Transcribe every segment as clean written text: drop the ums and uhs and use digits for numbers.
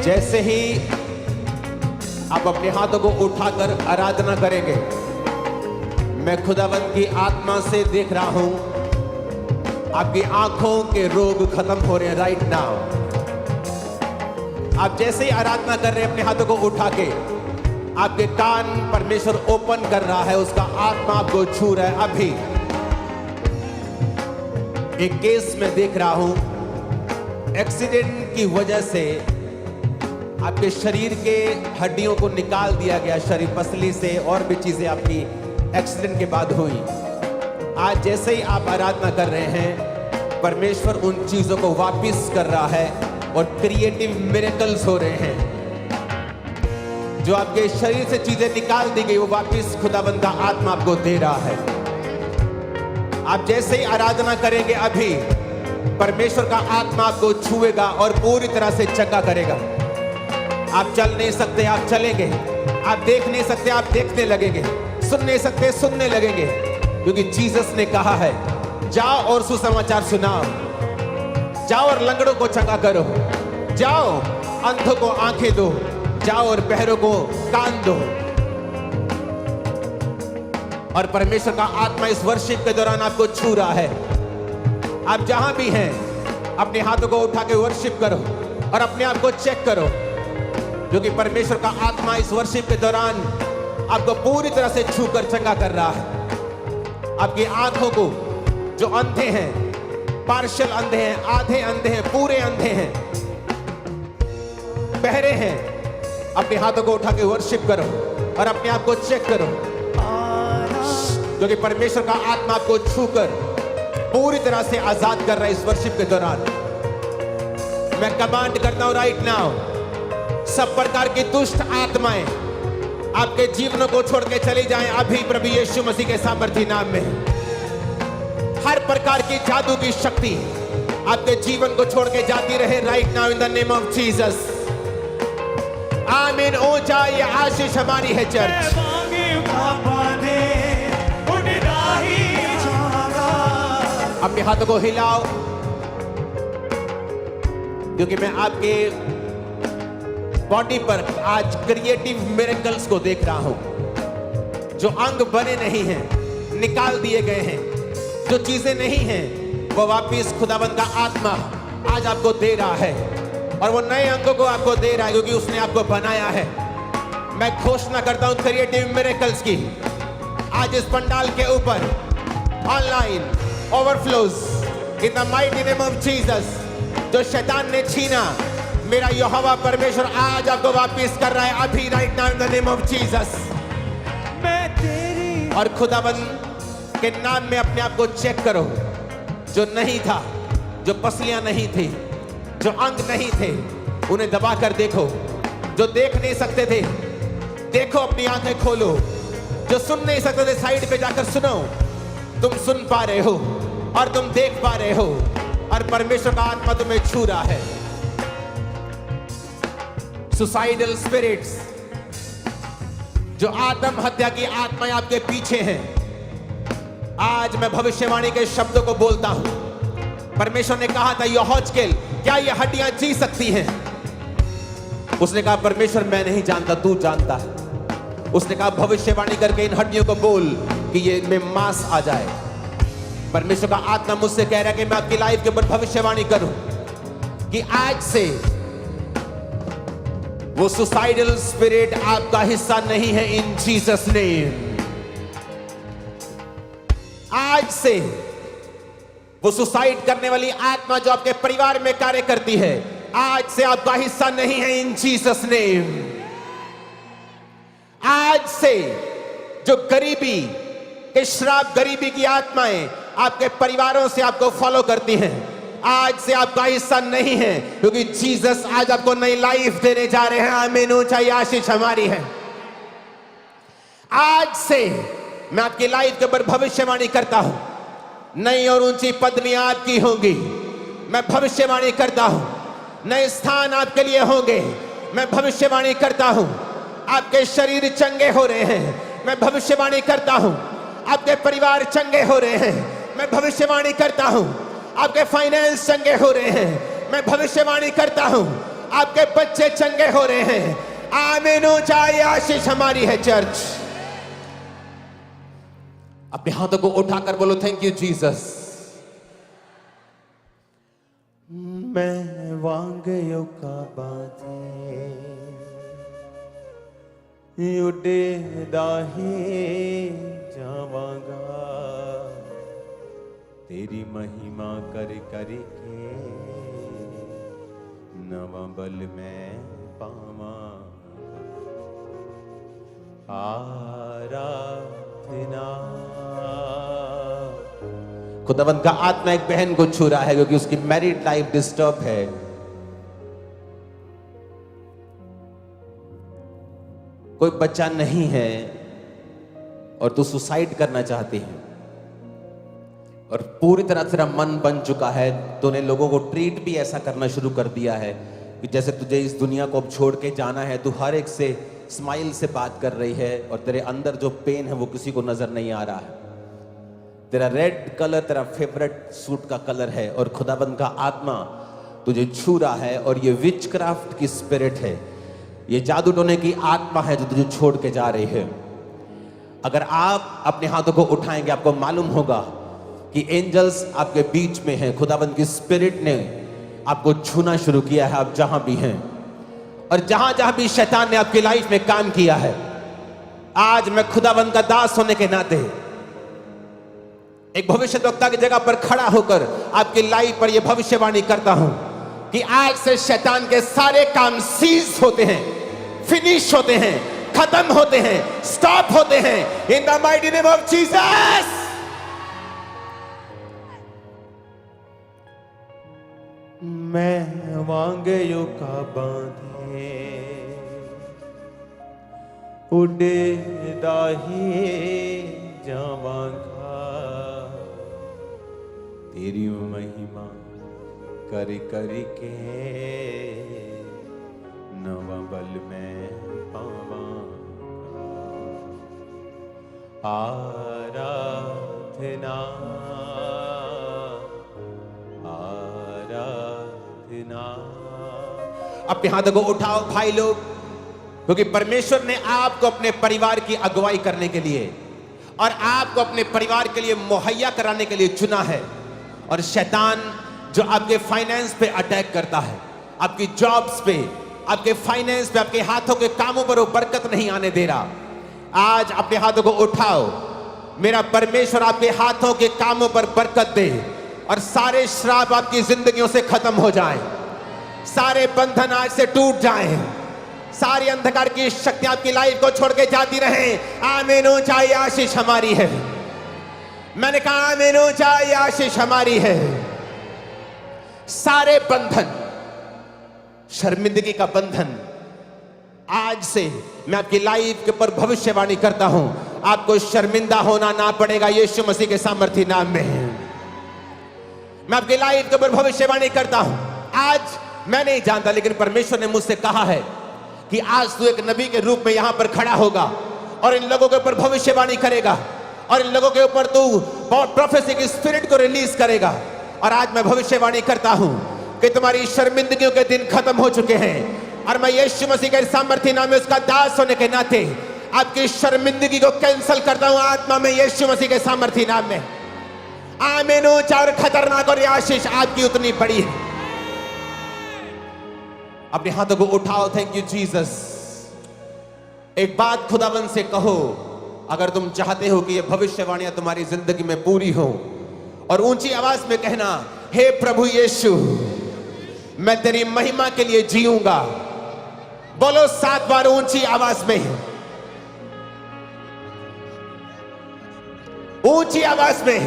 जैसे ही आप अपने हाथों को उठाकर आराधना करेंगे, मैं खुदावंद की आत्मा से देख रहा हूं आपकी आंखों के रोग खत्म हो रहे हैं राइट नाउ। आप जैसे ही आराधना कर रहे हैं, अपने हाथों को उठा के आपके कान परमेश्वर ओपन कर रहा है, उसका आत्मा आपको छू रहा है। अभी एक केस में देख रहा हूं, एक्सीडेंट की वजह से आपके शरीर के हड्डियों को निकाल दिया गया, शरीर पसली से, और भी चीजें आपकी एक्सीडेंट के बाद हुई। आज जैसे ही आप आराधना कर रहे हैं, परमेश्वर उन चीजों को वापस कर रहा है और क्रिएटिव मिरेकल्स हो रहे हैं। जो आपके शरीर से चीजें निकाल दी गई, वो वापस खुदाबंद का आत्मा आपको दे रहा है। आप जैसे ही आराधना करेंगे, अभी परमेश्वर का आत्मा आपको छुएगा और पूरी तरह से चंगा करेगा। आप चल नहीं सकते, आप चलेंगे। आप देख नहीं सकते, आप देखने लगेंगे। सुन नहीं सकते, सुनने लगेंगे, क्योंकि जीसस ने कहा है, जाओ और सुसमाचार सुनाओ, जाओ और लंगड़ों को चंगा करो, जाओ अंधों को आंखें दो, जाओ और बहरों को कान दो। और परमेश्वर का आत्मा इस वर्शिप के दौरान आपको छू रहा है। आप जहां भी हैं, अपने हाथों को उठा के वर्शिप करो और अपने आप को चेक करो, क्योंकि परमेश्वर का आत्मा इस वर्शिप के दौरान आपको पूरी तरह से छूकर चंगा कर रहा है। आपकी आंखों को, जो अंधे हैं, पार्शियल अंधे हैं, आधे अंधे हैं, पूरे अंधे हैं, बहरे हैं, अपने हाथों को उठा के वर्शिप करो और अपने आप को चेक करो, क्योंकि परमेश्वर का आत्मा आपको छूकर पूरी तरह से आजाद कर रहा है इस वर्शिप के दौरान। मैं कमांड करता हूं राइट नाउ, सब प्रकार की दुष्ट आत्माएं आपके जीवनों को छोड़ के चली जाएं अभी प्रभु यीशु मसीह के सामर्थी नाम में। हर प्रकार की जादू की शक्ति आपके जीवन को छोड़ के जाती रहे right now in the name of Jesus. आमीन। ऊंचा ये आशीष हमारी है चर्च। अपने हाथों को हिलाओ, क्योंकि मैं आपके बॉडी पर आज क्रिएटिव मिरेकल्स को देख रहा हूं। जो अंग बने नहीं हैं, निकाल दिए गए हैं, जो चीजें नहीं हैं, वो वापिस खुदाबंद का आत्मा आज आपको दे रहा है, और वो नए अंगों को आपको दे रहा है, क्योंकि उसने आपको बनाया है। मैं घोषणा करता हूं क्रिएटिव मिरेकल्स की आज इस पंडाल के ऊपर, online overflows in the mighty name of Jesus. जो शैतान ने छीना, मेरा यहोवा परमेश्वर आज आपको वापस कर रहा है अभी right now in the name of Jesus. और खुदाबंद के नाम में अपने आप को चेक करो। जो नहीं था, जो पसलियां नहीं थी, जो अंग नहीं थे, उन्हें दबा कर देखो। जो देख नहीं सकते थे, देखो, अपनी आंखें खोलो। जो सुन नहीं सकते थे, साइड पे जाकर सुनो। तुम सुन पा रहे हो और तुम देख पा रहे हो, और परमेश्वर का आत्मा तुम्हें छू रहा है। सुसाइडल स्पिरिट्स, जो आत्म हत्या की आत्माएं आपके पीछे हैं, आज मैं भविष्यवाणी के शब्दों को बोलता हूं। परमेश्वर ने कहा था, यहोजकेल, क्या ये हड्डियां जी सकती हैं? उसने कहा, परमेश्वर मैं नहीं जानता, तू जानता है। उसने कहा, भविष्यवाणी करके इन हड्डियों को बोल कि ये में मांस आ जाए। परमेश्वर का आत्मा मुझसे कह रहा है कि मैं आपकी लाइफ के ऊपर भविष्यवाणी करूं कि आज से वो सुसाइडल स्पिरिट आपका हिस्सा नहीं है इन जीसस नेम। आज से वो सुसाइड करने वाली आत्मा जो आपके परिवार में कार्य करती है, आज से आपका हिस्सा नहीं है इन जीसस नेम। आज से जो गरीबी के श्राप, गरीबी की आत्माएं आपके परिवारों से आपको फॉलो करती हैं, आज से आपका हिस्सा नहीं है, क्योंकि जीसस आज आपको नई लाइफ देने जा रहे हैं। आमीन। ऊंचाई आशीष हमारी है। आज से मैं आपकी लाइफ के ऊपर भविष्यवाणी करता हूं, नई और ऊंची पदवियां आपकी होंगी। मैं भविष्यवाणी करता हूं, नए स्थान आपके लिए होंगे। मैं भविष्यवाणी करता हूं, आपके शरीर चंगे हो रहे हैं। मैं भविष्यवाणी करता हूं, आपके परिवार चंगे हो रहे हैं। मैं भविष्यवाणी करता हूं, आपके फाइनेंस चंगे हो रहे हैं। मैं भविष्यवाणी करता हूं, आपके बच्चे चंगे हो रहे हैं। आमीन। ऊंचाई आशीष हमारी है चर्च। अपने हाथों को उठाकर बोलो थैंक यू जीसस। मैं वांगयों का बांधे उड़े दाहे जावांगा, तेरी महिमा कर कर के नवा बल में पावा। आराधना। खुदावंद का आत्मा एक बहन को छू रहा है क्योंकि उसकी मैरिड लाइफ डिस्टर्ब है। कोई बच्चा नहीं है और तू सुसाइड करना चाहती है और पूरी तरह तेरा मन बन चुका है। तूने लोगों को ट्रीट भी ऐसा करना शुरू कर दिया है कि जैसे तुझे इस दुनिया को अब छोड़ के जाना है। तू हर एक से स्माइल से बात कर रही है और तेरे अंदर जो पेन है वो किसी को नजर नहीं आ रहा है। तेरा रेड कलर तेरा फेवरेट सूट का कलर है और खुदाबंद का आत्मा तुझे छू रहा है और ये विचक्राफ्ट की स्पिरिट है, ये जादू टोने की आत्मा है जो तुझे छोड़ के जा रही है। अगर आप अपने हाथों को उठाएंगे आपको मालूम होगा कि एंजल्स आपके बीच में हैं। खुदाबंद की स्पिरिट ने आपको छूना शुरू किया है आप जहां भी हैं। और जहां जहां भी शैतान ने आपकी लाइफ में काम किया है, आज मैं खुदाबंद का दास होने के नाते एक भविष्यद्वक्ता की जगह पर खड़ा होकर आपकी लाइफ पर यह भविष्यवाणी करता हूं कि आज से शैतान के सारे काम सीज होते हैं, फिनिश होते हैं, खत्म होते हैं, स्टॉप होते हैं in the mighty name of Jesus. मैं वांगयों का बांधे उड़े दाहे जावांगा, तेरी महिमा कर कर के नवा बल में पावा। आराधना आराधना। अपने हाथों को उठाओ भाई लोग, क्योंकि परमेश्वर ने आपको अपने परिवार की अगुवाई करने के लिए और आपको अपने परिवार के लिए मुहैया कराने के लिए चुना है। और शैतान जो आपके फाइनेंस पे अटैक करता है, आपकी जॉब्स पे, आपके फाइनेंस पे, आपके हाथों के कामों पर वो बरकत नहीं आने दे रहा। आज अपने हाथों को उठाओ, मेरा परमेश्वर आपके हाथों के कामों पर बरकत दे और सारे श्राप आपकी जिंदगियों से खत्म हो जाएं, सारे बंधन आज से टूट जाएं, सारी अंधकार की शक्तियां आपकी लाइफ को छोड़ के जाती रहें। आमीन। ऊंचाई आशीष हमारी है। मैंने कहा आमीन। ऊंचाई आशीष हमारी है। सारे बंधन, शर्मिंदगी का बंधन, आज से मैं आपकी लाइफ के ऊपर भविष्यवाणी करता हूं, आपको शर्मिंदा होना ना पड़ेगा यीशु मसीह के सामर्थी नाम में। मैं आपकी लाइफ के ऊपर भविष्यवाणी करता हूं। आज मैं नहीं जानता, लेकिन परमेश्वर ने मुझसे कहा है कि आज तू एक नबी के रूप में यहां पर खड़ा होगा और इन लोगों के ऊपर भविष्यवाणी करेगा और इन लोगों के ऊपर तू प्रोफेसी की स्पिरिट को रिलीज करेगा। और आज मैं भविष्यवाणी करता हूं कि तुम्हारी शर्मिंदगियों के दिन खत्म हो चुके हैं और मैं यीशु मसीह के सामर्थी नाम में उसका दास होने के नाते आपकी शर्मिंदगी को कैंसिल करता हूं आत्मा में यीशु मसीह के सामर्थी नाम में। आमीन। चार खतरनाक और आशीष आपकी उतनी बड़ी है। अपने हाथों को उठाओ। Thank you Jesus. एक बात खुदावन से कहो, अगर तुम चाहते हो कि ये भविष्यवाणियां तुम्हारी जिंदगी में पूरी हो, और ऊंची आवाज में कहना, हे प्रभु यीशु, मैं तेरी महिमा के लिए जीऊंगा। बोलो 7 बार ऊंची आवाज में, ऊंची आवाज में,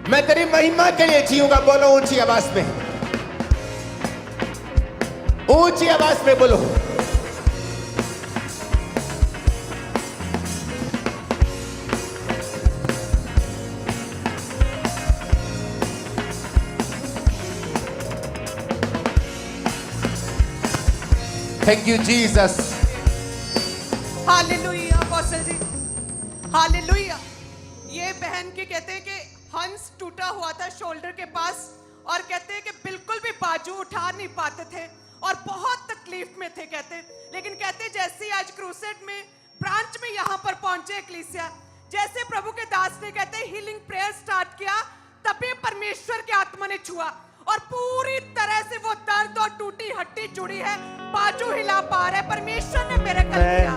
मैं तेरी महिमा के लिए जीऊंगा। बोलो ऊंची आवाज में, ऊंची आवाज में बोलो। Thank you Jesus. Hallelujah apostle ji, hallelujah. ये बहन के कहते हैं कि हंस टूटा हुआ था शोल्डर के पास और कहते हैं कि बिल्कुल भी बाजू उठा नहीं पाते थे और बहुत तकलीफ में थे कहते। लेकिन कहते जैसे ही आज क्रूसेड में ब्रांच में यहाँ पर पहुंचे एक्लीसिया, जैसे प्रभु के दास ने कहते हीलिंग प्रेयर स्टार्ट किया, तभी परमेश्वर की आत्मा ने छुआ और पूरी तरह से वो दर्द और टूटी हड्डी जुड़ी है, बाजू हिला पा रहे, परमेश्वर ने मेरे कर दिया।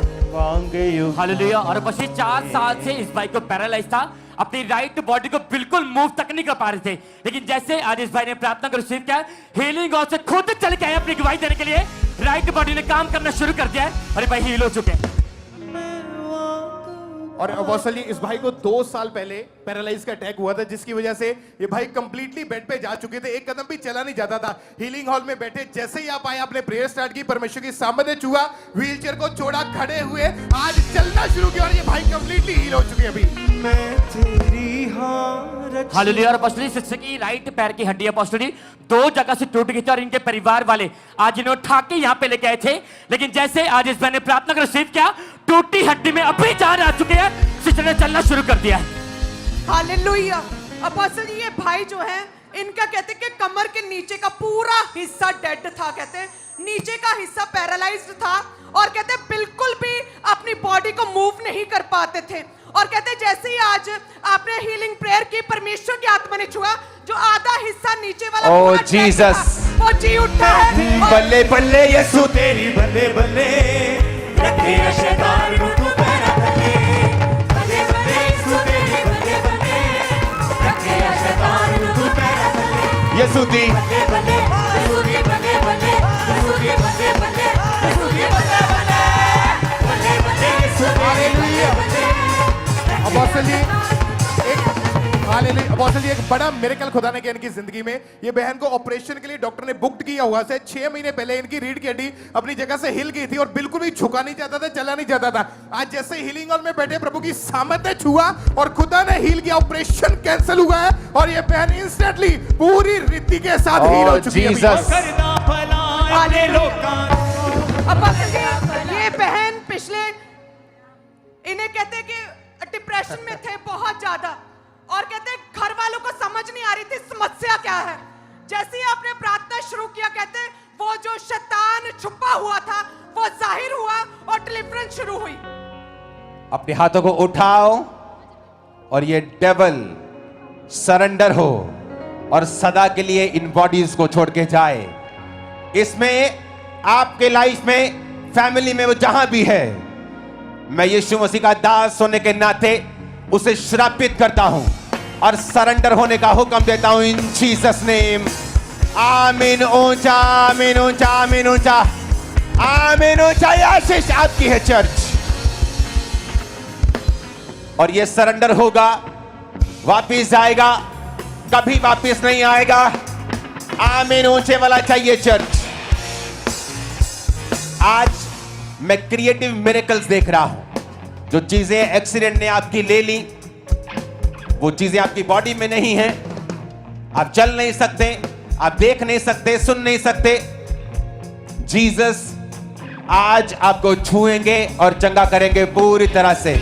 हालेलुया। और बस 4 साल से इस भाई को पैरालाइज था, अपनी राइट बॉडी को बिल्कुल मूव तक नहीं कर पा रहे थे। लेकिन जैसे आज इस भाई ने प्रार्थना कर रिसीव किया, हीलिंग और से खुद चल के आए अपनी गवाही देने के लिए, राइट बॉडी ने काम करना शुरू कर दिया है और भाई हील हो चुके हैं। और अपोस्टल जी, इस भाई को 2 साल पहले पैरालाइज का अटैक हुआ था, जिसकी वजह से ये भाई कंप्लीटली बेड पे जा चुके थे, एक कदम भी चला नहीं जाता था। हीलिंग हॉल में बैठे जैसे ही आप आए, आपने प्रेयर स्टार्ट की, परमेश्वर के सामने छुआ, व्हीलचेयर को छोड़ा, खड़े हुए, आज चलना शुरू किया और ये भाई कंप्लीटली हील हो चुके अभी। हालेलुया। और अपोस्टल जी, सिस्टर की राइट पैर की हड्डी अपोस्टल जी 2 जगह से टूट गई थी और इनके परिवार वाले आज इन्हें उठा के यहाँ पे लेके आए थे। लेकिन जैसे आज इस भाई ने प्रार्थना कर रिसीव किया, टूटी हड्डी में अभी जान आ चुके हैं, सिस्टर ने चलना शुरू कर दिया है। हालेलुया। अपोस्टल जी, ये भाई जो है, इनका कहते कि कमर के नीचे का पूरा हिस्सा डेड था, कहते नीचे का हिस्सा पैरालाइज्ड था और कहते बिल्कुल भी अपनी बॉडी को मूव नहीं कर पाते थे। और कहते जैसे ही आज आपने हीलिंग प्रेयर की, परमेश्वर की आत्मा ने छुआ, जो आधा हिस्सा नीचे वाला ओ जीसस, वो जी उठा है। बल्ले बल्ले यीशु तेरी बल्ले बल्ले रखे शैतान को तू पैरा तले, बल्ले बल्ले यीशु तेरी बल्ले बल्ले रखे शैतान को तू पैरा तले, यीशु दी बल्ले बल्ले यीशु दी बल्ले बल्ले यीशु दी बल्ले बल्ले यीशु दी बल्ले बल्ले बल्ले बल्ले यीशु hallelujah. Apostle ji, hallelujah. Apostle जी, एक बड़ा मिरेकल खुदा ने किया इनकी जिंदगी में। ये बहन को ऑपरेशन के लिए डॉक्टर ने बुक्ड किया हुआ से 6 महीने पहले इनकी रीढ़ की हड्डी अपनी जगह से हिल गई थी और बिल्कुल भी झुका नहीं जाता था, चला नहीं जाता था। आज जैसे हीलिंग हॉल में बैठे, प्रभु की सामर्थ ने छुआ और खुदा ने हील किया, ऑपरेशन कैंसिल हुआ है और ये बहन इंस्टेंटली पूरी रीति के साथ हील हो चुकी है। करदा भला लोकां। अपोस्टल जी, ये बहन पिछले, इन्हें कहते कि डिप्रेशन में थे बहुत ज्यादा और कहते घर वालों को समझ नहीं आ रही थी समस्या क्या है। जैसे ही आपने प्रार्थना शुरू किया, कहते वो जो शैतान छुपा हुआ था वो जाहिर हुआ और डिलीवरेंस शुरू हुई। अपने हाथों को उठाओ और ये डेविल सरेंडर हो और सदा के लिए इन बॉडीज को छोड़ के जाए। इसमें आपके लाइफ में, फैमिली में, वो जहां भी है, मैं यीशु मसीह का दास होने के नाते उसे श्रापित करता हूं और सरेंडर होने का हुक्म देता हूं इन जीसस नेम। आमीन। ऊंचा आमीन, ऊंचा आमीन, ऊंचा आमीन, ऊंचा। आशीष आपकी है चर्च। और ये सरेंडर होगा, वापिस जाएगा, कभी वापिस नहीं आएगा। आमीन। ऊंचे वाला चाहिए चर्च। आज मैं क्रिएटिव मिरेकल्स देख रहा हूं। जो चीजें एक्सीडेंट ने आपकी ले ली, वो चीजें आपकी बॉडी में नहीं हैं। आप चल नहीं सकते, आप देख नहीं सकते, सुन नहीं सकते। जीसस आज आपको छुएंगे और चंगा करेंगे पूरी तरह से।